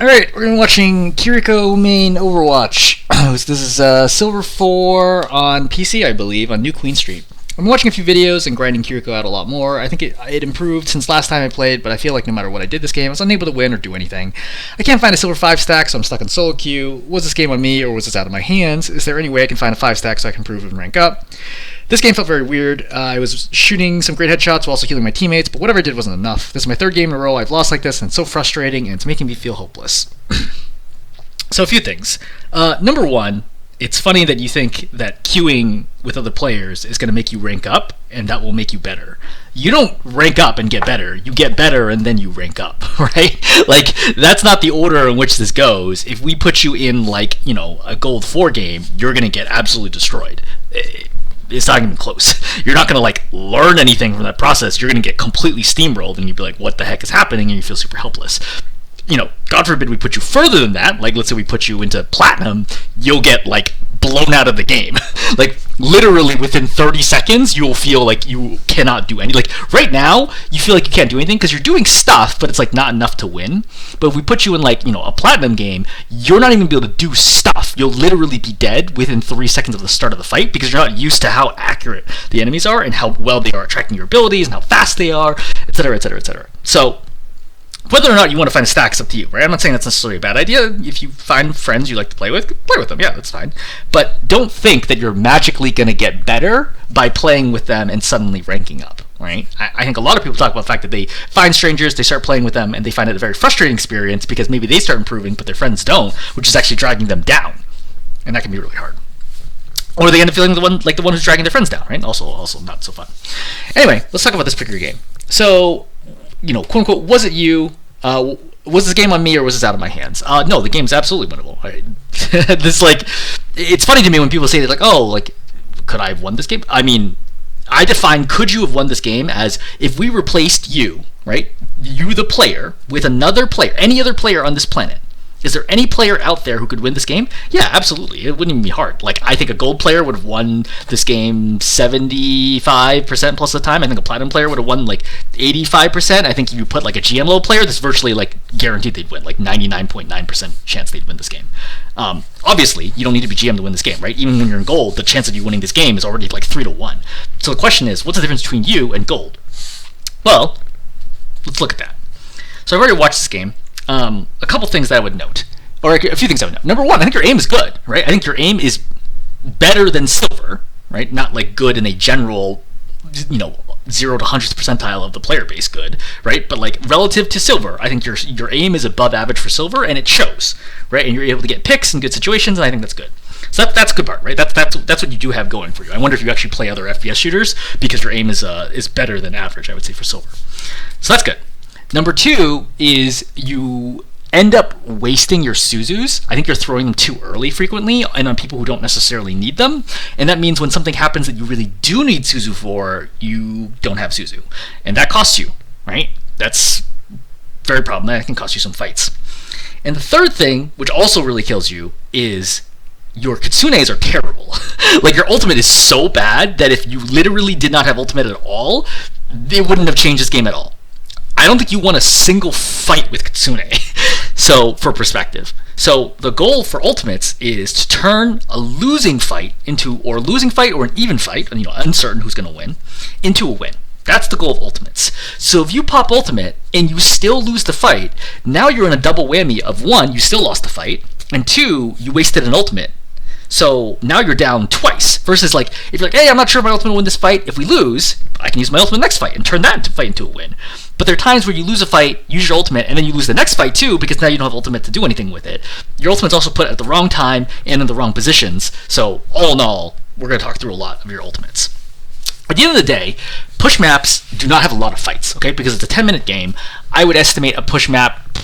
Alright, we're going to be watching Kiriko Main Overwatch. This is Silver 4 on PC, I believe, on New Queen Street. I'm watching a few videos and grinding Kiriko out a lot more. I think it improved since last time I played, but I feel like no matter what I did this game, I was unable to win or do anything. I can't find a Silver 5 stack, so I'm stuck in solo queue. Was this game on me, or was this out of my hands? Is there any way I can find a 5 stack so I can improve and rank up? This game felt very weird. I was shooting some great headshots while also healing my teammates, but whatever I did wasn't enough. This is my third game in a row I've lost like this, and it's so frustrating, and it's making me feel hopeless. So a few things. Number one, it's funny that you think that queuing with other players is going to make you rank up, and that will make you better. You don't rank up and get better. You get better and then you rank up, right? Like, that's not the order in which this goes. If we put you in, like, you know, a Gold 4 game, you're going to get absolutely destroyed. It's not even close. You're not going to, like, learn anything from that process. You're going to get completely steamrolled, and you'd be like, what the heck is happening? And you feel super helpless. You know, God forbid we put you further than that, like let's say we put you into Platinum, you'll get, like, blown out of the game. Like, literally within 30 seconds, you'll feel like you cannot do any, like, right now, you feel like you can't do anything because you're doing stuff, but it's, like, not enough to win. But if we put you in, like, you know, a Platinum game, you're not even going to be able to do stuff. You'll literally be dead within 3 seconds of the start of the fight because you're not used to how accurate the enemies are and how well they are at tracking your abilities and how fast they are, etc., etc., etc. So, whether or not you want to find a stack is up to you, right? I'm not saying that's necessarily a bad idea. If you find friends you like to play with them. Yeah, that's fine. But don't think that you're magically going to get better by playing with them and suddenly ranking up, right? I think a lot of people talk about the fact that they find strangers, they start playing with them, and they find it a very frustrating experience because maybe they start improving, but their friends don't, which is actually dragging them down. And that can be really hard. Or they end up feeling the one who's dragging their friends down, right? Also not so fun. Anyway, let's talk about this particular game. So, you know, quote unquote, was it you? Was this game on me or was this out of my hands? No, the game's absolutely winnable. Right? This, like, it's funny to me when people say, they're like, oh, like, could I have won this game? I mean, I define could you have won this game as if we replaced you, right? You, the player, with another player, any other player on this planet. Is there any player out there who could win this game? Yeah, absolutely. It wouldn't even be hard. Like, I think a gold player would have won this game 75% plus of the time. I think a platinum player would have won, like, 85%. I think if you put, like, a GM-low player, that's virtually, like, guaranteed they'd win. Like, 99.9% chance they'd win this game. Obviously, you don't need to be GM to win this game, right? Even when you're in gold, the chance of you winning this game is already, like, 3-1. So the question is, what's the difference between you and gold? Well, let's look at that. So I've already watched this game. A couple things that I would note, or a few things I would note. Number one, I think your aim is good, right? I think your aim is better than silver, right? Not like good in a general, you know, 0 to 100th percentile of the player base good, right? But like relative to silver, I think your aim is above average for silver, and it shows, right? And you're able to get picks in good situations, and I think that's good. So that's a good part, right? That's what you do have going for you. I wonder if you actually play other FPS shooters because your aim is better than average, I would say, for silver. So that's good. Number two is you end up wasting your Suzus. I think you're throwing them too early frequently and on people who don't necessarily need them. And that means when something happens that you really do need Suzu for, you don't have Suzu. And that costs you, right? That's very problematic and costs you some fights. And the third thing, which also really kills you, is your Kitsunes are terrible. Like, your ultimate is so bad that if you literally did not have ultimate at all, it wouldn't have changed this game at all. I don't think you won a single fight with Kitsune. So, for perspective. So, the goal for ultimates is to turn a losing fight into, or a losing fight or an even fight, you know, uncertain who's going to win, into a win. That's the goal of ultimates. So if you pop ultimate and you still lose the fight, now you're in a double whammy of one, you still lost the fight, and two, you wasted an ultimate. So now you're down twice, versus like, if you're like, hey, I'm not sure if my ultimate will win this fight, if we lose, I can use my ultimate next fight and turn that fight into a win. But there are times where you lose a fight, use your ultimate, and then you lose the next fight too, because now you don't have ultimate to do anything with it. Your ultimate's also put at the wrong time and in the wrong positions, so all in all, we're going to talk through a lot of your ultimates. At the end of the day, push maps do not have a lot of fights, okay? Because it's a 10-minute game. I would estimate a push map,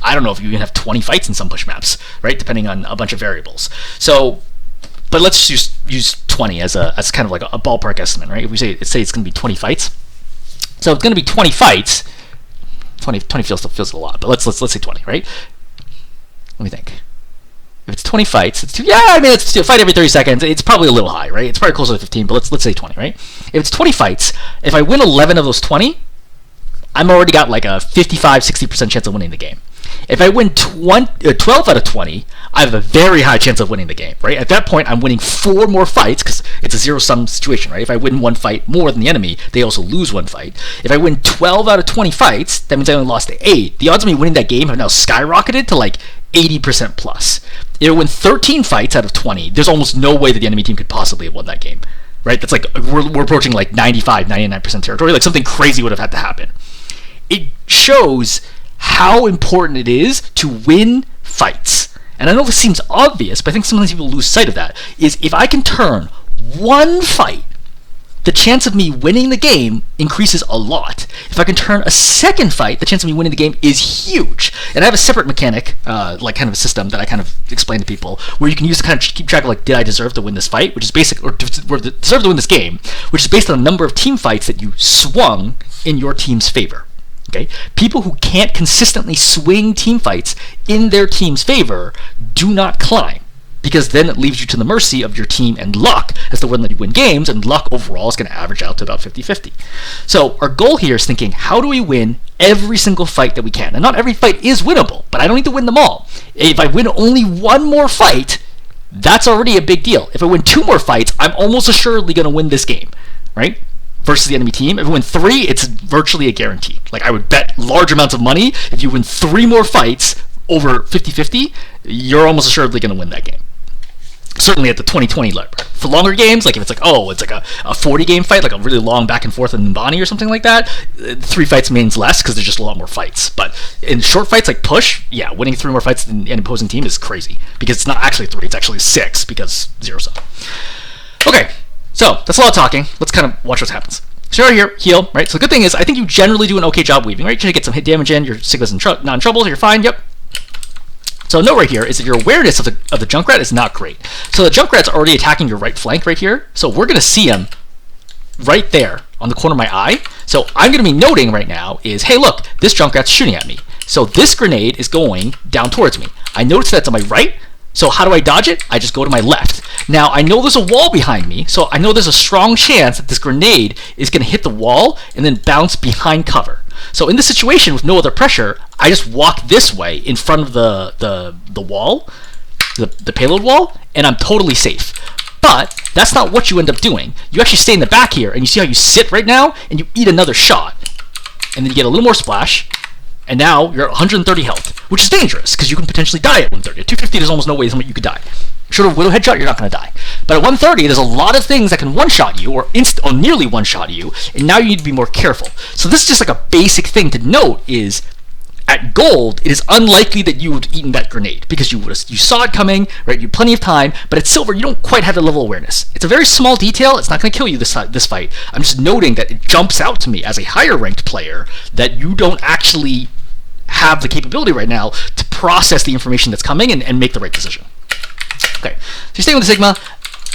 I don't know if you even have 20 fights in some push maps, right? Depending on a bunch of variables. So, but let's just use 20 as kind of like a ballpark estimate, right? If we say it's going to be 20 fights, so it's going to be 20 fights. 20 feels a lot, but let's say 20, right? Let me think. If it's 20 fights, it's it's a fight every 30 seconds. It's probably a little high, right? It's probably closer to 15, but let's say 20, right? If it's 20 fights, if I win 11 of those 20, I'm already got like a 55-60% chance of winning the game. If I win 12 out of 20, I have a very high chance of winning the game, right? At that point, I'm winning 4 more fights because it's a zero-sum situation, right? If I win 1 fight more than the enemy, they also lose 1 fight. If I win 12 out of 20 fights, that means I only lost 8. The odds of me winning that game have now skyrocketed to like 80% plus. If I win 13 fights out of 20, there's almost no way that the enemy team could possibly have won that game, right? That's like, we're approaching like 95, 99% territory. Like something crazy would have had to happen. It shows how important it is to win fights. And I know this seems obvious, but I think sometimes people lose sight of that, is if I can turn 1 fight, the chance of me winning the game increases a lot. If I can turn a second fight, the chance of me winning the game is huge. And I have a separate mechanic, like kind of a system that I kind of explain to people, where you can use to kind of keep track of like, did I deserve to win this fight, which is basic, or deserve to win this game, which is based on the number of team fights that you swung in your team's favor. Okay? People who can't consistently swing team fights in their team's favor do not climb, because then it leaves you to the mercy of your team and luck as to whether you win games, and luck overall is going to average out to about 50-50. So our goal here is thinking, how do we win every single fight that we can? And not every fight is winnable, but I don't need to win them all. If I win only 1 more fight, that's already a big deal. If I win 2 more fights, I'm almost assuredly going to win this game, right? Versus the enemy team. If you win 3, it's virtually a guarantee. Like, I would bet large amounts of money if you win 3 more fights over 50-50, you're almost assuredly going to win that game. Certainly at the 20-20 level. For longer games, like if it's like, it's like a 40-game fight, like a really long back and forth in Nbani or something like that, 3 fights means less because there's just a lot more fights. But in short fights like Push, yeah, winning 3 more fights than an opposing team is crazy, because it's not actually 3, it's actually 6, because zero-sum. Okay, so that's a lot of talking. Let's kind of watch what happens. So right here, heal, right? So the good thing is, I think you generally do an okay job weaving, right? You're going to get some hit damage in, your Sigma's not in trouble, so you're fine, yep. So note right here is that your awareness of the Junkrat is not great. So the Junkrat's already attacking your right flank right here, so we're going to see him right there on the corner of my eye. So I'm going to be noting right now is, hey look, this Junkrat's shooting at me. So this grenade is going down towards me. I notice that's on my right, so how do I dodge it? I just go to my left. Now I know there's a wall behind me, so I know there's a strong chance that this grenade is going to hit the wall and then bounce behind cover. So in this situation with no other pressure, I just walk this way in front of the wall, the payload wall, and I'm totally safe. But that's not what you end up doing. You actually stay in the back here, and you see how you sit right now, and you eat another shot. And then you get a little more splash, and now you're at 130 health, which is dangerous, because you can potentially die at 130. At 250, there's almost no way you could die. Short of Widow Headshot, you're not going to die. But at 130, there's a lot of things that can one-shot you, or nearly one-shot you, and now you need to be more careful. So this is just like a basic thing to note is, at gold, it is unlikely that you would have eaten that grenade, because you saw it coming, right? You had plenty of time, but at silver, you don't quite have the level of awareness. It's a very small detail. It's not going to kill you this fight. I'm just noting that it jumps out to me as a higher-ranked player that you don't actually have the capability right now to process the information that's coming and make the right decision. Okay, so you're staying with the Sigma.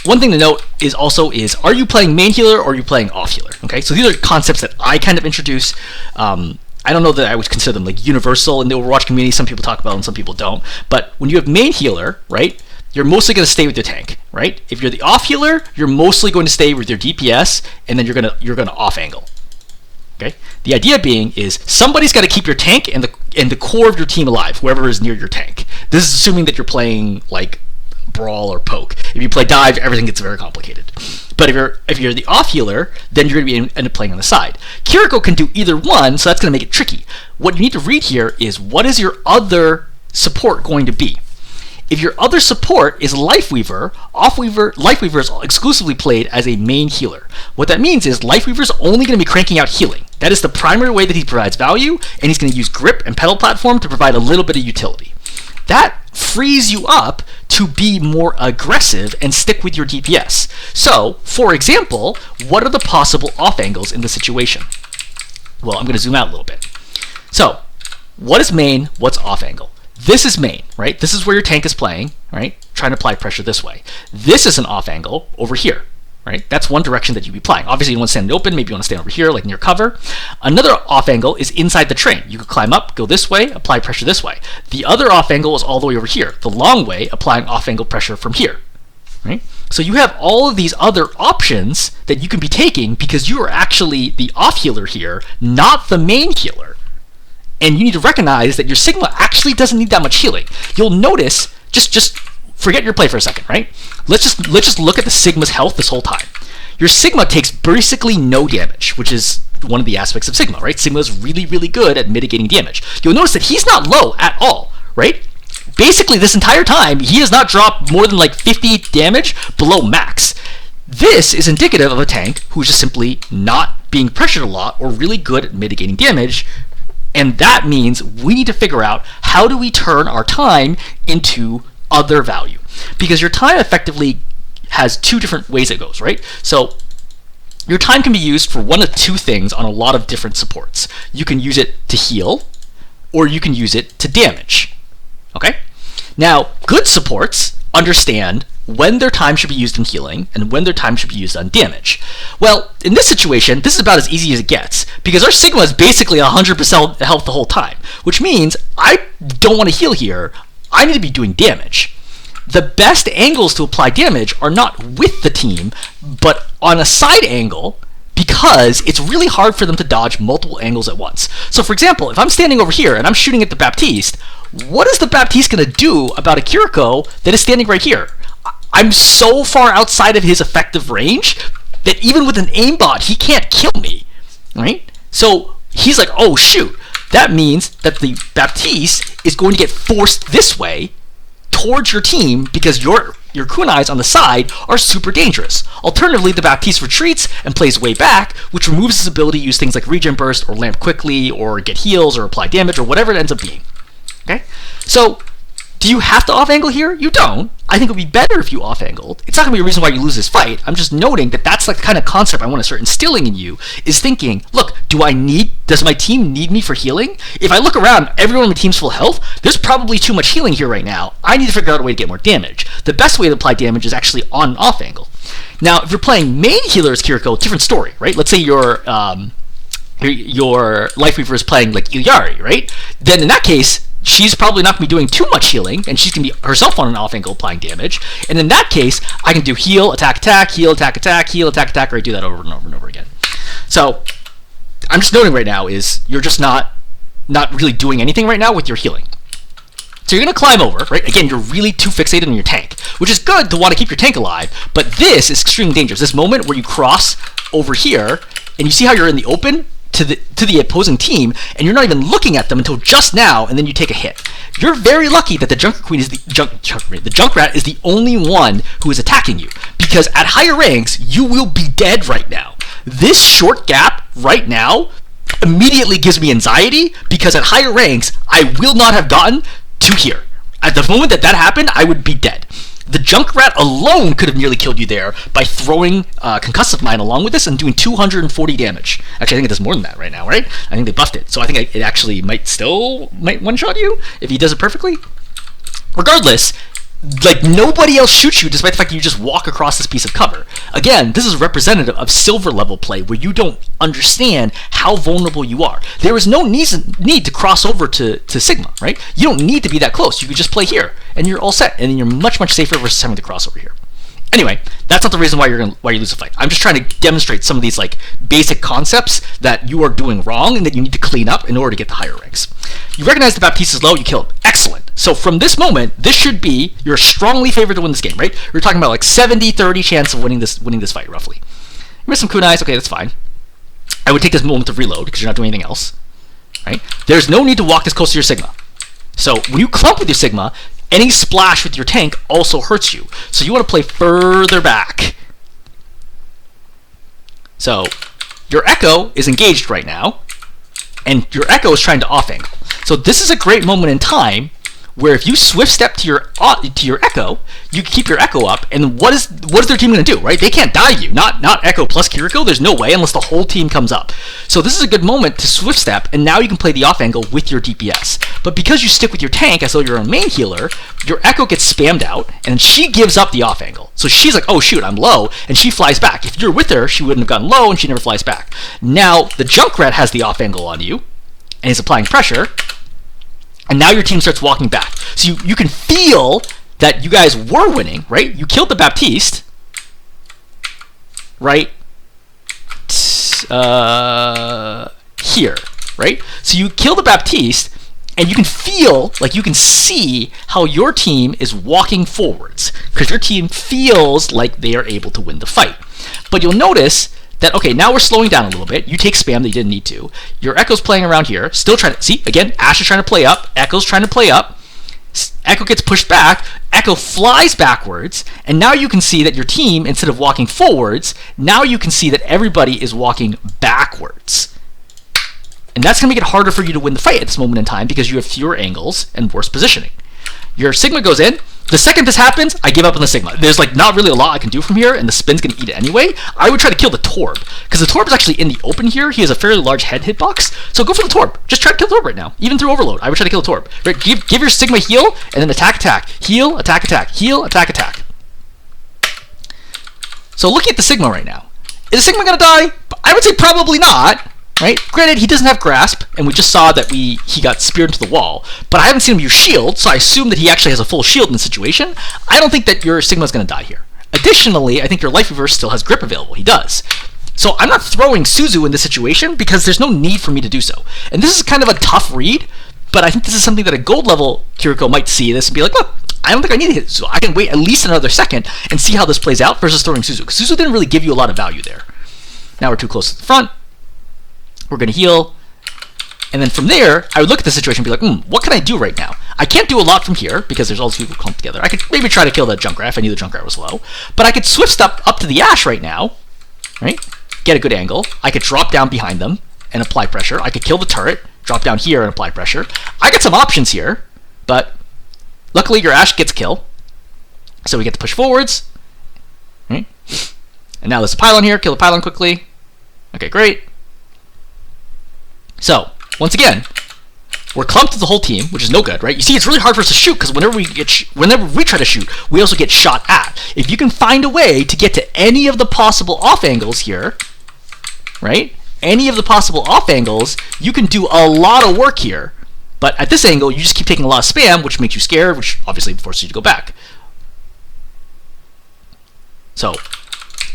One thing to note is are you playing main healer or are you playing off healer? Okay, so these are concepts that I kind of introduce. I don't know that I would consider them like universal in the Overwatch community. Some people talk about them, some people don't. But when you have main healer, right, you're mostly going to stay with your tank, right? If you're the off healer, you're mostly going to stay with your DPS, and then you're gonna off angle. Okay. The idea being is somebody's got to keep your tank and the core of your team alive, whoever is near your tank. This is assuming that you're playing like Brawl or Poke. If you play Dive, everything gets very complicated. But if you're the off healer, then you're going to end up playing on the side. Kiriko can do either one, so that's going to make it tricky. What you need to read here is, what is your other support going to be? If your other support is Lifeweaver, Lifeweaver is exclusively played as a main healer. What that means is Lifeweaver is only going to be cranking out healing. That is the primary way that he provides value, and he's going to use Grip and Pedal Platform to provide a little bit of utility. That frees you up to be more aggressive and stick with your DPS. So, for example, what are the possible off angles in the situation? Well, I'm going to zoom out a little bit. So, what is main? What's off angle? This is main, right? This is where your tank is playing, right? Trying to apply pressure this way. This is an off angle over here, right? That's one direction that you'd be applying. Obviously, you don't want to stand open. Maybe you want to stand over here, like near cover. Another off angle is inside the train. You could climb up, go this way, apply pressure this way. The other off angle is all the way over here. The long way, applying off angle pressure from here, right? So you have all of these other options that you can be taking because you are actually the off healer here, not the main healer. And you need to recognize that your Sigma actually doesn't need that much healing. You'll notice, just forget your play for a second, right? Let's just look at the Sigma's health this whole time. Your Sigma takes basically no damage, which is one of the aspects of Sigma, right? Sigma is really, really good at mitigating damage. You'll notice that he's not low at all, right? Basically, this entire time, he has not dropped more than like 50 damage below max. This is indicative of a tank who's just simply not being pressured a lot or really good at mitigating damage. And that means we need to figure out how do we turn our time into other value. Because your time effectively has two different ways it goes, right? So your time can be used for one of two things on a lot of different supports. You can use it to heal, or you can use it to damage. Okay? Now, good supports understand when their time should be used in healing and when their time should be used on damage. Well, in this situation, this is about as easy as it gets, because our Sigma is basically 100% health the whole time, which means I don't want to heal here. I need to be doing damage. The best angles to apply damage are not with the team, but on a side angle, because it's really hard for them to dodge multiple angles at once. So for example, if I'm standing over here and I'm shooting at the Baptiste, what is the Baptiste going to do about a Kiriko that is standing right here? I'm so far outside of his effective range that even with an aimbot, he can't kill me, right? So he's like, oh shoot, that means that the Baptiste is going to get forced this way towards your team because your kunais on the side are super dangerous. Alternatively, the Baptiste retreats and plays way back, which removes his ability to use things like regen burst or lamp quickly or get heals or apply damage or whatever it ends up being. Okay? So, do you have to off-angle here? You don't. I think it would be better if you off-angled. It's not going to be a reason why you lose this fight. I'm just noting that that's like the kind of concept I want to start instilling in you, is thinking, look, does my team need me for healing? If I look around, everyone on my team's full health, there's probably too much healing here right now. I need to figure out a way to get more damage. The best way to apply damage is actually on and off-angle. Now, if you're playing main healer as Kiriko, different story, right? Let's say your Life Weaver is playing like Ilyari, right? Then in that case, she's probably not going to be doing too much healing, and she's going to be herself on an off angle applying damage. And in that case, I can do heal, attack, attack, heal, attack, attack, heal, attack, attack, or I do that over and over and over again. So I'm just noting right now is you're just not really doing anything right now with your healing. So you're going to climb over, right? Again, you're really too fixated on your tank, which is good to want to keep your tank alive, but this is extremely dangerous. This moment where you cross over here, and you see how you're in the open to the opposing team, and you're not even looking at them until just now, and then you take a hit. You're very lucky that the Junkrat is the only one who is attacking you, because at higher ranks, you will be dead right now. This short gap right now immediately gives me anxiety, because at higher ranks, I will not have gotten to here. At the moment that happened, I would be dead. The Junkrat alone could have nearly killed you there by throwing Concussive Mine along with this and doing 240 damage. Actually, I think it does more than that right now, right? I think they buffed it. So I think it actually might one-shot you if he does it perfectly. Regardless, like, nobody else shoots you despite the fact that you just walk across this piece of cover. Again, this is representative of silver level play where you don't understand how vulnerable you are. There is no need to cross over to Sigma, right? You don't need to be that close. You could just play here and you're all set, and then you're much safer versus having to cross over here. Anyway, that's not the reason why you lose a fight. I'm just trying to demonstrate some of these like basic concepts that you are doing wrong and that you need to clean up in order to get the higher ranks. You recognize the Baptiste is low, you kill him. Excellent. So from this moment, this should be you're strongly favored to win this game, right? We're talking about like 70-30 chance of winning this fight roughly. You miss some kunais, okay, that's fine. I would take this moment to reload because you're not doing anything else, right? There's no need to walk this close to your Sigma. So when you clump with your Sigma, any splash with your tank also hurts you. So you want to play further back. So your Echo is engaged right now, and your Echo is trying to off-angle. So this is a great moment in time where if you swift step to your Echo, you can keep your Echo up, and what is their team going to do, right? They can't dive you. Not Echo plus Kiriko. There's no way unless the whole team comes up. So this is a good moment to swift step, and now you can play the off angle with your DPS. But because you stick with your tank as though you're a main healer, your Echo gets spammed out, and she gives up the off angle. So she's like, oh shoot, I'm low, and she flies back. If you're with her, she wouldn't have gotten low, and she never flies back. Now the Junkrat has the off angle on you, and is applying pressure. And now your team starts walking back. So you can feel that you guys were winning, right? You killed the Baptiste, right? Here, right? So you kill the Baptiste, and you can feel, like you can see how your team is walking forwards, because your team feels like they are able to win the fight. But you'll notice that, okay, now we're slowing down a little bit. You take spam that you didn't need to. Your Echo's playing around here, still trying to, see, again, Ash is trying to play up, Echo's trying to play up, Echo gets pushed back, Echo flies backwards, and now you can see that your team, instead of walking forwards, now you can see that everybody is walking backwards. And that's going to make it harder for you to win the fight at this moment in time because you have fewer angles and worse positioning. Your Sigma goes in. The second this happens, I give up on the Sigma. There's like not really a lot I can do from here, and the spin's going to eat it anyway. I would try to kill the Torb, because the Torb is actually in the open here. He has a fairly large head hitbox, so go for the Torb. Just try to kill the Torb right now. Even through Overload, I would try to kill the Torb. Right? Give your Sigma heal, and then attack, attack. Heal, attack, attack. Heal, attack, attack. So looking at the Sigma right now, is the Sigma going to die? I would say probably not. Right? Granted, he doesn't have Grasp, and we just saw that he got speared into the wall, but I haven't seen him use Shield, so I assume that he actually has a full shield in the situation. I don't think that your Sigma's going to die here. Additionally, I think your Life Reverse still has Grip available. He does. So I'm not throwing Suzu in this situation because there's no need for me to do so. And this is kind of a tough read, but I think this is something that a gold level Kiriko might see this and be like, look, I don't think I need to hit Suzu. I can wait at least another second and see how this plays out versus throwing Suzu, because Suzu didn't really give you a lot of value there. Now we're too close to the front. We're going to heal, and then from there, I would look at the situation and be like, what can I do right now? I can't do a lot from here, because there's all these people clumped together. I could maybe try to kill the Junkrat if I knew the Junkrat was low, but I could swift step up to the Ash right now, right? Get a good angle. I could drop down behind them and apply pressure. I could kill the turret, drop down here and apply pressure. I got some options here, but luckily your Ash gets a kill, so we get to push forwards, right? And now there's a pylon here. Kill the pylon quickly. Okay, great. So, once again, we're clumped to the whole team, which is no good, right? You see, it's really hard for us to shoot, because whenever we try to shoot, we also get shot at. If you can find a way to get to any of the possible off angles here, right? Any of the possible off angles, you can do a lot of work here. But at this angle, you just keep taking a lot of spam, which makes you scared, which obviously forces you to go back. So,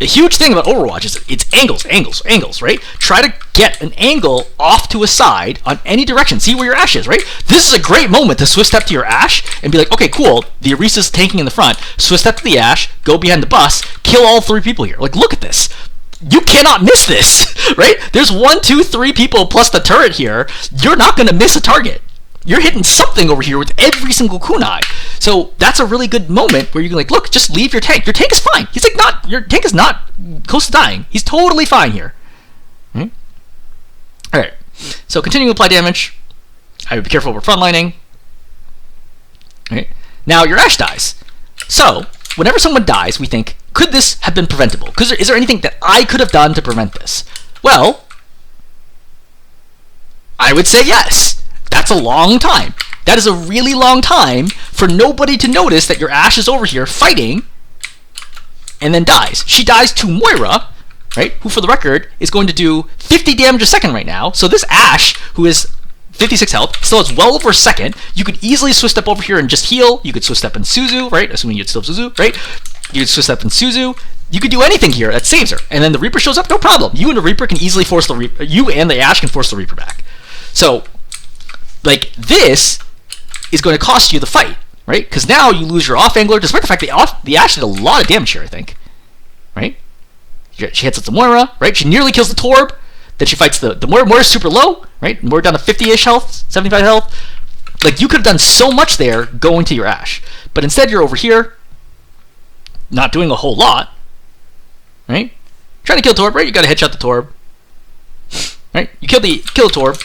the huge thing about Overwatch is it's angles, angles, angles, right? Try to get an angle off to a side on any direction. See where your Ash is, right? This is a great moment to swift step to your Ash and be like, okay, cool, the Orisa's tanking in the front, swift step to the Ash, go behind the bus, kill all 3 people here. Like, look at this. You cannot miss this, right? There's 1, 2, 3 people plus the turret here. You're not going to miss a target. You're hitting something over here with every single kunai. So that's a really good moment where you can like, look, just leave your tank. Your tank is fine. He's like not, your tank is not close to dying. He's totally fine here. All right. So continuing to apply damage. I would be careful with frontlining. All right. Now your Ash dies. So whenever someone dies, we think, could this have been preventable? Is there anything that I could have done to prevent this? Well, I would say yes. That's a long time. That is a really long time for nobody to notice that your Ash is over here fighting and then dies. She dies to Moira, right, who for the record is going to do 50 damage a second right now. So this Ash, who is 56 health, still has well over a second. You could easily switch step over here and just heal. You could switch step in Suzu, right, assuming you'd still have Suzu, right? You could switch step in Suzu. You could do anything here that saves her. And then the Reaper shows up, no problem. You and the Reaper can easily force the Reaper, you and the Ash can force the Reaper back. So, like, this is going to cost you the fight, right? Because now you lose your off angler, despite the fact that the Ash did a lot of damage here, I think, right? She hits at the Moira, right? She nearly kills the Torb. Then she fights the Moira. Moira's super low, right? Moira down to 50-ish health, 75 health. Like, you could have done so much there going to your Ash. But instead, you're over here, not doing a whole lot, right? Trying to kill Torb, right? You got to headshot the Torb, right? You kill the Torb.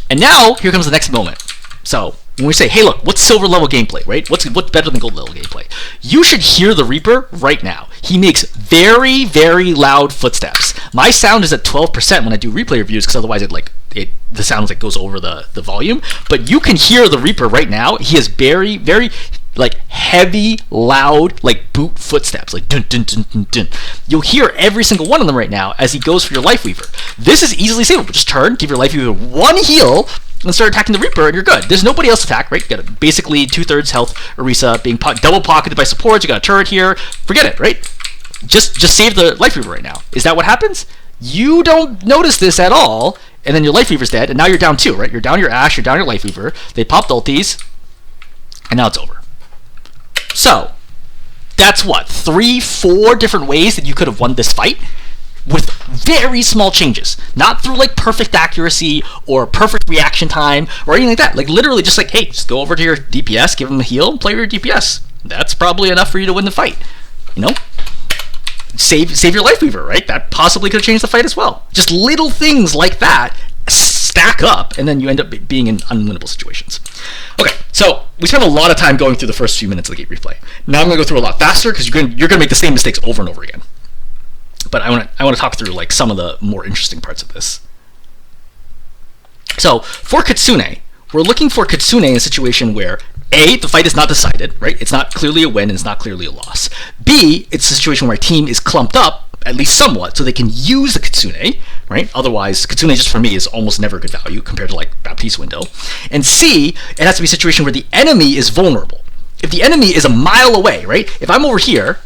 And now, here comes the next moment. So, when we say, hey, look, what's silver level gameplay, right? What's better than gold level gameplay? You should hear the Reaper right now. He makes very, very loud footsteps. My sound is at 12% when I do replay reviews, because otherwise the sound like goes over the volume. But you can hear the Reaper right now. He has very, very like heavy, loud, like boot footsteps, like dun dun dun dun dun. You'll hear every single one of them right now as he goes for your Life Weaver. This is easily savable. Just turn, give your Life Weaver 1 heal, and start attacking the Reaper, and you're good. There's nobody else to attack, right? You got basically 2/3 health Orisa being double pocketed by supports. You got a turret here. Forget it, right? Just save the Life Weaver right now. Is that what happens? You don't notice this at all and then your Life Weaver's dead, and now you're down 2, right? You're down your Ashe, you're down your Life Weaver. They popped ultis, and now it's over. So, that's what, 3, 4 different ways that you could have won this fight with very small changes. Not through like perfect accuracy or perfect reaction time or anything like that. Like literally just like, hey, just go over to your DPS, give them a heal, and play with your DPS. That's probably enough for you to win the fight. You know? Save your Life Weaver, right? That possibly could have changed the fight as well. Just little things like that stack up, and then you end up being in unwinnable situations. Okay, so we spent a lot of time going through the first few minutes of the gate replay. Now I'm going to go through a lot faster because you're going to make the same mistakes over and over again. But I want to talk through like some of the more interesting parts of this. So for Kitsune, we're looking for Kitsune in a situation where A, the fight is not decided, right? It's not clearly a win and it's not clearly a loss. B, it's a situation where a team is clumped up, at least somewhat, so they can use the Kitsune, right? Otherwise, Kitsune just for me is almost never good value compared to like Baptiste window. And C, it has to be a situation where the enemy is vulnerable. If the enemy is a mile away, right? If I'm over here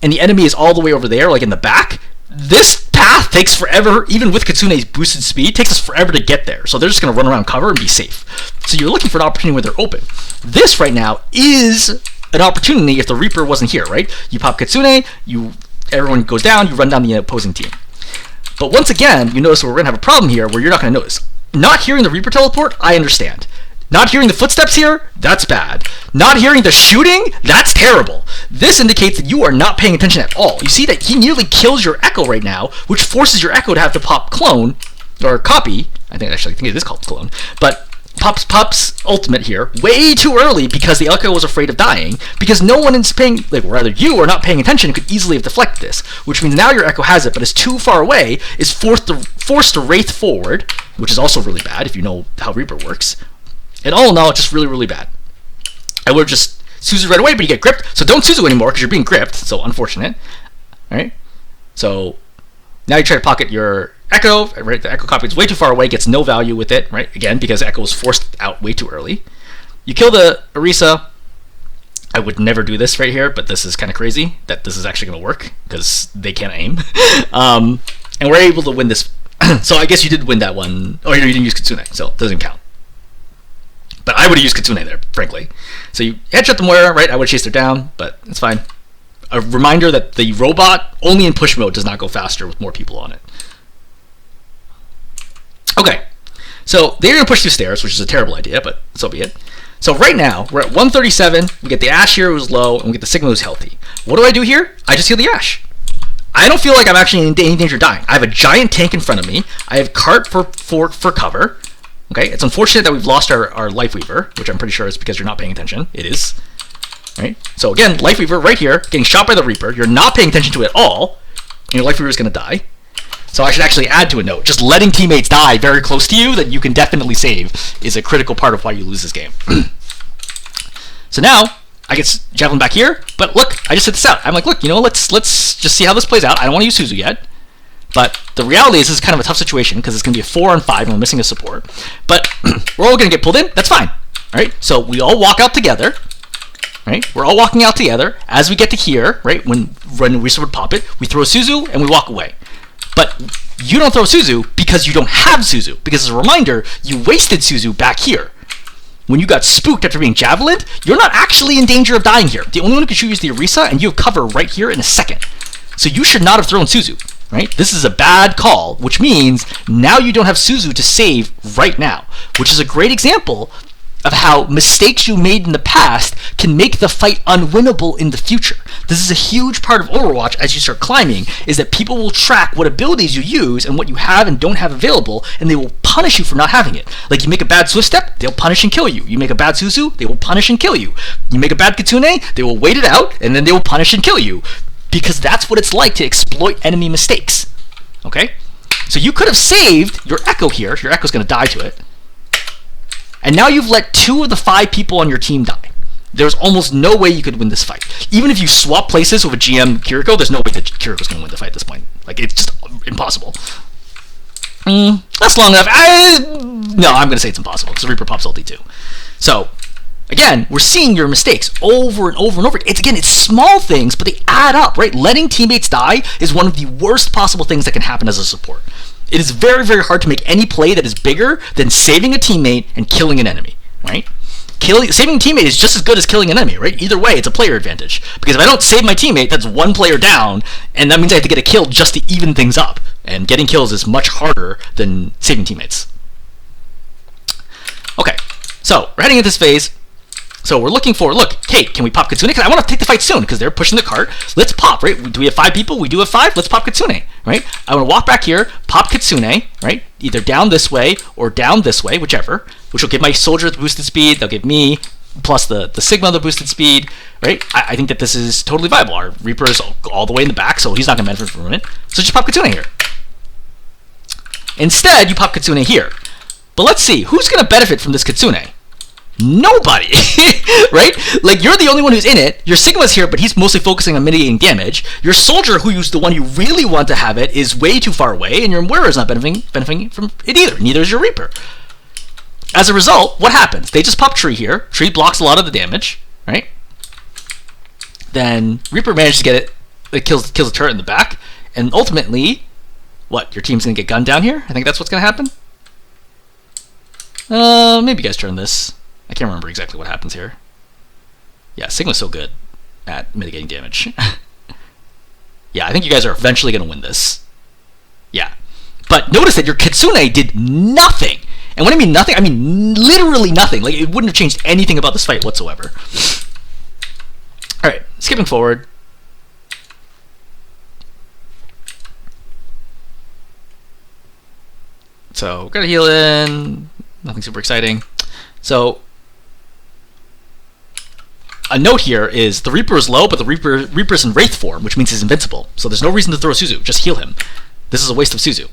and the enemy is all the way over there, like in the back, this path takes forever, even with Kitsune's boosted speed, takes us forever to get there. So they're just going to run around cover and be safe. So you're looking for an opportunity where they're open. This right now is an opportunity if the Reaper wasn't here, right? You pop Kitsune, everyone goes down, you run down the opposing team. But once again, you notice we're going to have a problem here where you're not going to notice. Not hearing the Reaper teleport, I understand. Not hearing the footsteps here, that's bad. Not hearing the shooting, that's terrible. This indicates that you are not paying attention at all. You see that he nearly kills your Echo right now, which forces your Echo to have to pop clone, or copy, I think it is called clone, but pops ultimate here way too early because the Echo was afraid of dying, because no one is paying, like rather you are not paying attention and could easily have deflected this, which means now your Echo has it, but is too far away, is forced to wraith forward, which is also really bad if you know how Reaper works. And all in all, it's just really, really bad. I would have just Suzu right away, but you get gripped, so don't Suzu anymore because you're being gripped, so unfortunate. Alright? So now you try to pocket your Echo, right? The Echo copy is way too far away, gets no value with it, right? Again, because Echo was forced out way too early. You kill the Orisa. I would never do this right here, but this is kind of crazy that this is actually going to work because they can't aim. And we're able to win this. So I guess you did win that one. Oh, you didn't use Kitsune, so it doesn't count. But I would have used Kitsune there, frankly. So you headshot the Moira, right? I would have chased her down, but it's fine. A reminder that the robot, only in push mode, does not go faster with more people on it. Okay, so they're going to push through stairs, which is a terrible idea, but so be it. So right now, we're at 137, we get the Ashe here who's low, and we get the Sigma who's healthy. What do I do here? I just heal the Ashe. I don't feel like I'm actually in any danger of dying. I have a giant tank in front of me. I have Cart for cover. Okay, it's unfortunate that we've lost our Life Weaver, which I'm pretty sure is because you're not paying attention. It is. Right? So again, Life Weaver right here, getting shot by the Reaper. You're not paying attention to it at all, and your Life Weaver is going to die. So I should actually add to a note. Just letting teammates die very close to you that you can definitely save is a critical part of why you lose this game. So now, I get Javelin back here, but look, I just set this out. I'm like, look, you know, let's just see how this plays out. I don't want to use Suzu yet. But the reality is this is kind of a tough situation because it's going to be a 4-on-5 and we're missing a support. But we're all going to get pulled in. That's fine. Right? So we all walk out together. Right? We're all walking out together. As we get to here, right, when Risa would pop it, we throw Suzu and we walk away. But you don't throw Suzu because you don't have Suzu. Because as a reminder, you wasted Suzu back here. When you got spooked after being javelined, you're not actually in danger of dying here. The only one who can shoot you is the Orisa, and you have cover right here in a second. So you should not have thrown Suzu. Right? This is a bad call, which means now you don't have Suzu to save right now, which is a great example of how mistakes you made in the past can make the fight unwinnable in the future. This is a huge part of Overwatch as you start climbing, is that people will track what abilities you use and what you have and don't have available, and they will punish you for not having it. Like you make a bad Swift Step, they'll punish and kill you. You make a bad Suzu, they will punish and kill you. You make a bad Kitsune, they will wait it out, and then they will punish and kill you. Because that's what it's like to exploit enemy mistakes. Okay? So you could have saved your Echo here. Your Echo's going to die to it. And now you've let 2 of the 5 people on your team die. There's almost no way you could win this fight. Even if you swap places with a GM Kiriko, there's no way that Kiriko's going to win the fight at this point. Like, it's just impossible. That's long enough. No, I'm going to say it's impossible because Reaper pops ulti too. So, again, we're seeing your mistakes over and over and over. It's small things, but they add up, right? Letting teammates die is one of the worst possible things that can happen as a support. It is very, very hard to make any play that is bigger than saving a teammate and killing an enemy, right? Saving a teammate is just as good as killing an enemy, right? Either way, it's a player advantage. Because if I don't save my teammate, that's one player down, and that means I have to get a kill just to even things up. And getting kills is much harder than saving teammates. Okay, so we're heading into this phase. So we're looking for, look, Kate, can we pop Kitsune? Because I want to take the fight soon, because they're pushing the cart. Let's pop, right? Do we have 5 people? We do have 5. Let's pop Kitsune, right? I want to walk back here, pop Kitsune, right? Either down this way or down this way, whichever, which will give my soldier the boosted speed. They'll give me, plus the Sigma, the boosted speed, right? I think that this is totally viable. Our Reaper is all the way in the back, so he's not going to benefit from it. So just pop Kitsune here. Instead, you pop Kitsune here. But let's see, who's going to benefit from this Kitsune? Nobody, right? Like, you're the only one who's in it. Your Sigma's here, but he's mostly focusing on mitigating damage. Your soldier, who's the one you really want to have it, is way too far away, and your Moira's not benefiting from it either. Neither is your Reaper. As a result, what happens? They just pop Tree here. Tree blocks a lot of the damage, right? Then Reaper manages to get it. It kills the turret in the back, and ultimately, what? Your team's gonna get gunned down here? I think that's what's gonna happen. Maybe you guys turn this. I can't remember exactly what happens here. Yeah, Sigma's so good at mitigating damage. Yeah, I think you guys are eventually going to win this. Yeah. But notice that your Kitsune did nothing. And when I mean nothing, I mean literally nothing. Like, it wouldn't have changed anything about this fight whatsoever. Alright, skipping forward. So, gotta heal in. Nothing super exciting. So, a note here is the Reaper is low, but the Reaper's in Wraith form, which means he's invincible. So there's no reason to throw Suzu. Just heal him. This is a waste of Suzu.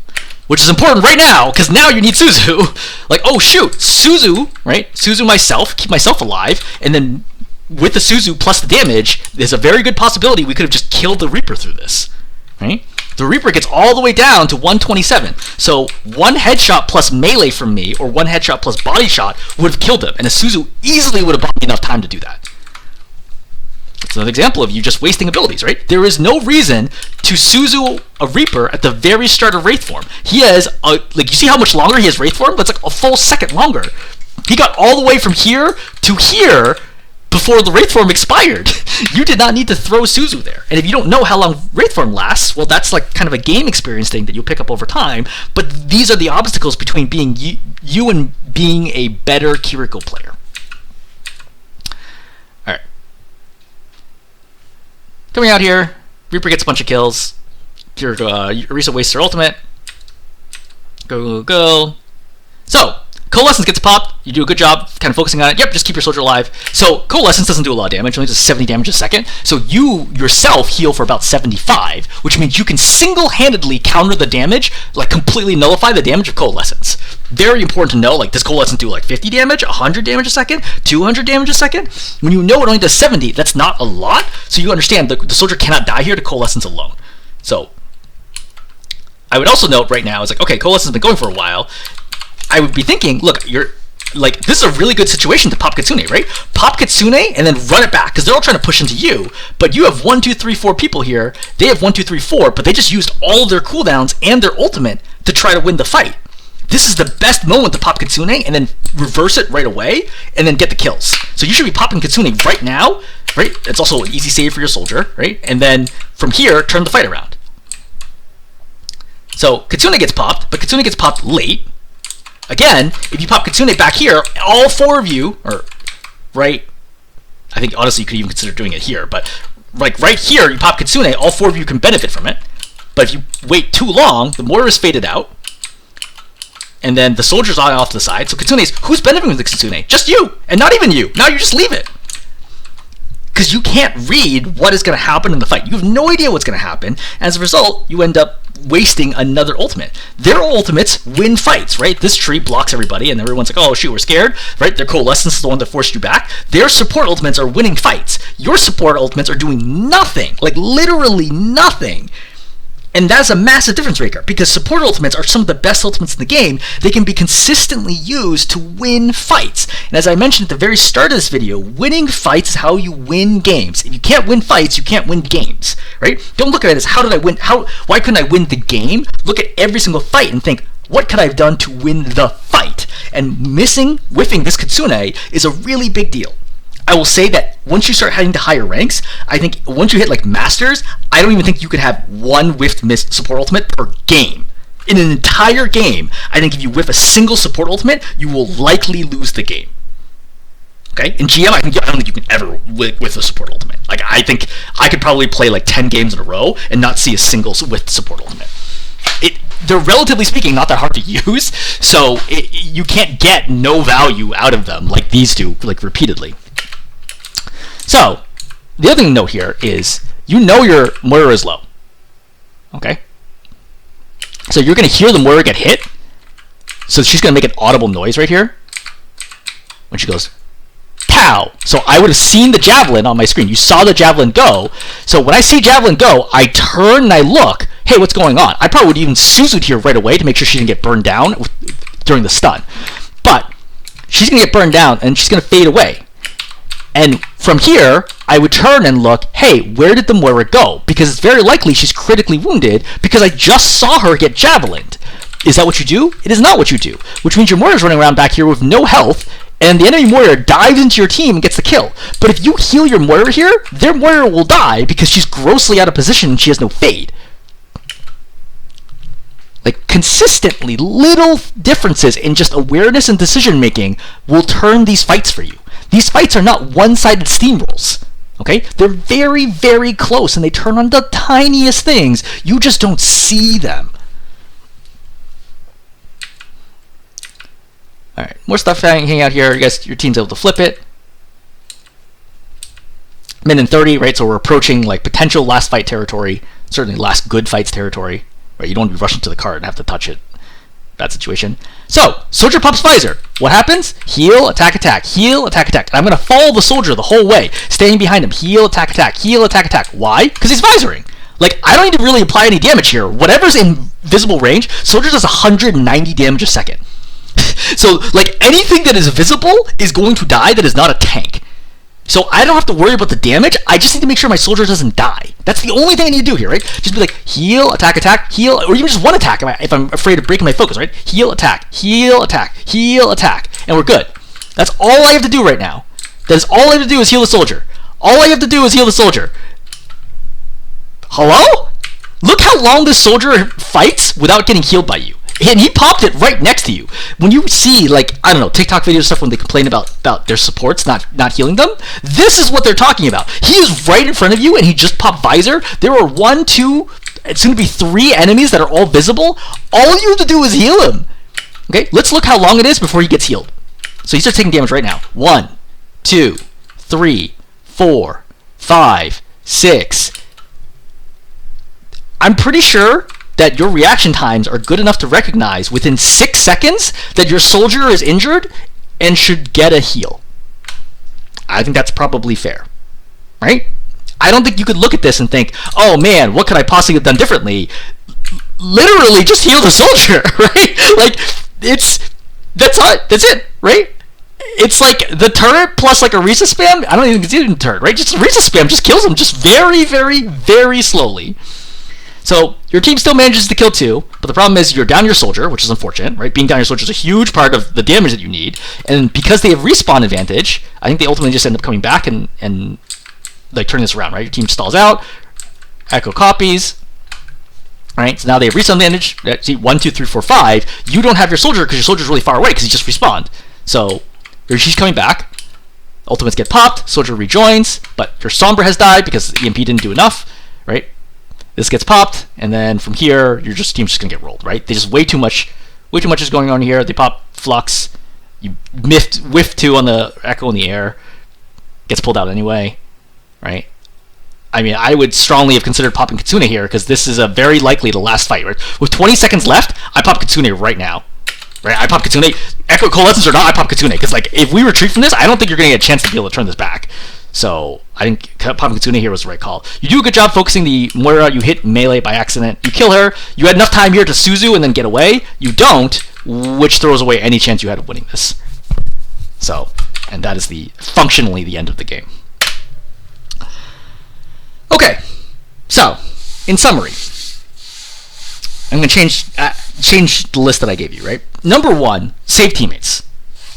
Which is important right now, because now you need Suzu. Like, oh shoot, Suzu, right? Suzu myself, keep myself alive, and then with the Suzu plus the damage, there's a very good possibility we could have just killed the Reaper through this, right? The Reaper gets all the way down to 127. So one headshot plus melee from me, or one headshot plus body shot, would have killed him, and a Suzu easily would have bought me enough time to do that. It's another example of you just wasting abilities, right? There is no reason to Suzu a Reaper at the very start of Wraith form. He has, like, you see how much longer he has Wraith form? That's like a full second longer. He got all the way from here to here before the Wraith form expired. You did not need to throw Suzu there. And if you don't know how long Wraith form lasts, well, that's like kind of a game experience thing that you'll pick up over time. But these are the obstacles between being you and being a better Kiriko player. Alright. Coming out here, Reaper gets a bunch of kills. Orisa wastes her ultimate. Go, go, go. So, Coalescence gets popped. You do a good job kind of focusing on it. Yep, just keep your soldier alive. So, Coalescence doesn't do a lot of damage. It only does 70 damage a second. So, you yourself heal for about 75, which means you can single-handedly counter the damage, like completely nullify the damage of Coalescence. Very important to know, like, does Coalescence do like 50 damage, 100 damage a second, 200 damage a second? When you know it only does 70, that's not a lot. So, you understand the soldier cannot die here to Coalescence alone. So, I would also note right now, it's like, okay, Coalescence has been going for a while. I would be thinking, look, you're like, this is a really good situation to pop Kitsune, right? Pop Kitsune and then run it back, because they're all trying to push into you, but you have 1, 2, 3, 4 people here. They have 1, 2, 3, 4, but they just used all of their cooldowns and their ultimate to try to win the fight. This is the best moment to pop Kitsune and then reverse it right away and then get the kills. So you should be popping Kitsune right now, right? It's also an easy save for your soldier, right? And then from here, turn the fight around. So Kitsune gets popped, but Kitsune gets popped late. Again, if you pop Kitsune back here, all 4 of you, or right, I think honestly you could even consider doing it here, but like right here, you pop Kitsune, all 4 of you can benefit from it. But if you wait too long, the Moira is faded out, and then the soldier's off to the side. So Kitsune's, who's benefiting from the Kitsune? Just you, and not even you. Now you just leave it. Because you can't read what is going to happen in the fight. You have no idea what's going to happen. As a result, you end up wasting another ultimate. Their ultimates win fights, right? This tree blocks everybody, and everyone's like, oh, shoot, we're scared, right? Their Coalescence is the one that forced you back. Their support ultimates are winning fights. Your support ultimates are doing nothing, like literally nothing. And that's a massive difference maker, because support ultimates are some of the best ultimates in the game. They can be consistently used to win fights. And as I mentioned at the very start of this video, winning fights is how you win games. If you can't win fights, you can't win games, right? Don't look at it as how did I win, why couldn't I win the game? Look at every single fight and think, what could I have done to win the fight? And whiffing this Kitsune is a really big deal. I will say that once you start heading to higher ranks, I think once you hit like Masters, I don't even think you could have one whiffed missed support ultimate per game. In an entire game, I think if you whiff a single support ultimate, you will likely lose the game. Okay? In GM, I don't think you can ever whiff a support ultimate. Like, I think I could probably play like 10 games in a row and not see a single whiffed support ultimate. They're relatively speaking not that hard to use, so you can't get no value out of them like these do, like repeatedly. So, the other thing to note here is, you know your Moira is low. Okay? So you're going to hear the Moira get hit. So she's going to make an audible noise right here. When she goes, pow! So I would have seen the Javelin on my screen. You saw the Javelin go. So when I see Javelin go, I turn and I look, hey, what's going on? I probably would even Suzu'd here right away to make sure she didn't get burned down during the stun. But she's going to get burned down and she's going to fade away. And from here, I would turn and look, hey, where did the Moira go? Because it's very likely she's critically wounded because I just saw her get javelined. Is that what you do? It is not what you do. Which means your Moira's running around back here with no health, and the enemy Moira dives into your team and gets the kill. But if you heal your Moira here, their Moira will die because she's grossly out of position and she has no fade. Like, consistently, little differences in just awareness and decision making will turn these fights for you. These fights are not one-sided steamrolls, okay? They're very, very close, and they turn on the tiniest things. You just don't see them. All right, more stuff hanging out here. You guys, your team's able to flip it. Min and 30, right? So we're approaching like potential last fight territory, certainly last good fights territory, right? You don't want to be rushing to the card and have to touch it. That situation. So, soldier pops visor. What happens? Heal, attack, attack. Heal, attack, attack. And I'm going to follow the soldier the whole way, staying behind him. Heal, attack, attack. Heal, attack, attack. Why? Because he's visoring. Like, I don't need to really apply any damage here. Whatever's in visible range, soldier does 190 damage a second. So, like, anything that is visible is going to die that is not a tank. So I don't have to worry about the damage. I just need to make sure my soldier doesn't die. That's the only thing I need to do here, right? Just be like, heal, attack, attack, heal, or even just one attack if I'm afraid of breaking my focus, right? Heal, attack, heal, attack, heal, attack, and we're good. That's all I have to do right now. That is all I have to do is heal the soldier. All I have to do is heal the soldier. Hello? Look how long this soldier fights without getting healed by you. And he popped it right next to you. When you see, like, I don't know, TikTok video stuff when they complain about their supports not healing them, this is what they're talking about. He is right in front of you, and he just popped visor. There are 1, 2, it's going to be 3 enemies that are all visible. All you have to do is heal him. Okay, let's look how long it is before he gets healed. So he starts taking damage right now. 1, 2, 3, 4, 5, 6. I'm pretty sure that your reaction times are good enough to recognize within 6 seconds that your soldier is injured and should get a heal. I think that's probably fair, right? I don't think you could look at this and think, oh man, what could I possibly have done differently? Literally just heal the soldier, right? Like, that's it, right? It's like the turret plus like a Risa spam. I don't even consider it a turret, right? Just a Risa spam just kills him just very, very, very slowly. So your team still manages to kill 2, but the problem is you're down your soldier, which is unfortunate, right? Being down your soldier is a huge part of the damage that you need, and because they have respawn advantage, I think they ultimately just end up coming back and like turning this around, right? Your team stalls out, Echo copies, right? So now they have respawn advantage. See, 1, 2, 3, 4, 5. You don't have your soldier because your soldier's really far away because he just respawned. So she's coming back. Ultimates get popped, soldier rejoins, but your Sombra has died because the EMP didn't do enough, right? This gets popped, and then from here, your team's just gonna get rolled, right? They just way too much is going on here. They pop Flux, you whiff 2 on the Echo in the air, gets pulled out anyway, right? I mean, I would strongly have considered popping Kitsune here because this is a very likely the last fight, right? With 20 seconds left, I pop Kitsune right now, right? I pop Kitsune, Echo Coalescence or not, I pop Kitsune because like if we retreat from this, I don't think you're gonna get a chance to be able to turn this back. So I think popping Kitsune here was the right call. You do a good job focusing the Moira. You hit melee by accident. You kill her. You had enough time here to Suzu and then get away. You don't, which throws away any chance you had of winning this. So, and that is functionally the end of the game. Okay, so in summary, I'm going to change the list that I gave you, right? Number 1, save teammates.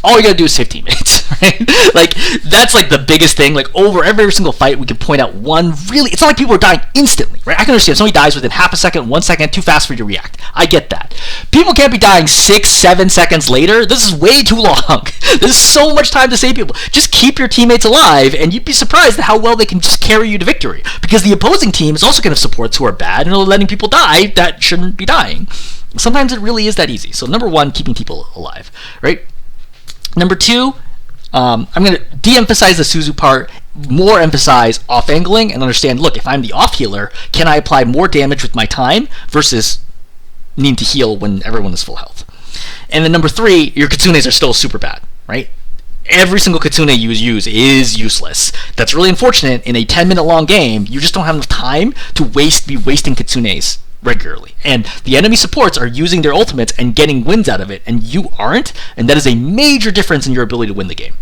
All you gotta do is save teammates, right? Like, that's like the biggest thing. Like, over every single fight, we can point out one really... It's not like people are dying instantly, right? I can understand if somebody dies within half a second, 1 second, too fast for you to react. I get that. People can't be dying 6, 7 seconds later. This is way too long. There's so much time to save people. Just keep your teammates alive, and you'd be surprised at how well they can just carry you to victory. Because the opposing team is also going to have supports who are bad and are letting people die that shouldn't be dying. Sometimes it really is that easy. So number 1, keeping people alive, right? Number 2, I'm going to de-emphasize the Suzu part, more emphasize off-angling, and understand, look, if I'm the off-healer, can I apply more damage with my time versus needing to heal when everyone is full health? And then number 3, your Kitsunes are still super bad, right? Every single Kitsune you use is useless. That's really unfortunate. In a 10-minute long game, you just don't have enough time to be wasting Kitsunes regularly, and the enemy supports are using their ultimates and getting wins out of it, and you aren't, and that is a major difference in your ability to win the game.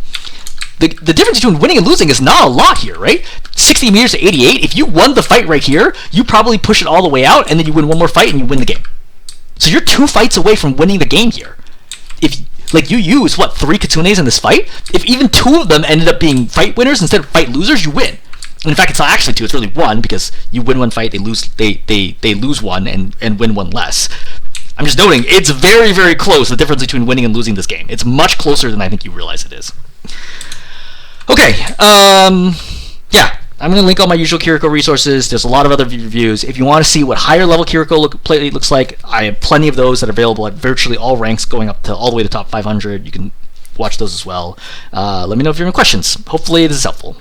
The difference between winning and losing is not a lot here, right? 60 meters to 88, if you won the fight right here, you probably push it all the way out, and then you win one more fight and you win the game. So you're 2 fights away from winning the game here. If, like, you use, 3 Kitsunes in this fight? If even 2 of them ended up being fight winners instead of fight losers, you win. In fact, it's not actually 2, it's really 1, because you win 1 fight, they lose 1 and win 1 less. I'm just noting, it's very, very close, the difference between winning and losing this game. It's much closer than I think you realize it is. Okay, yeah, I'm going to link all my usual Kiriko resources. There's a lot of other reviews. If you want to see what higher level Kiriko play looks like, I have plenty of those that are available at virtually all ranks, going up to all the way to top 500. You can watch those as well. Let me know if you have any questions. Hopefully this is helpful.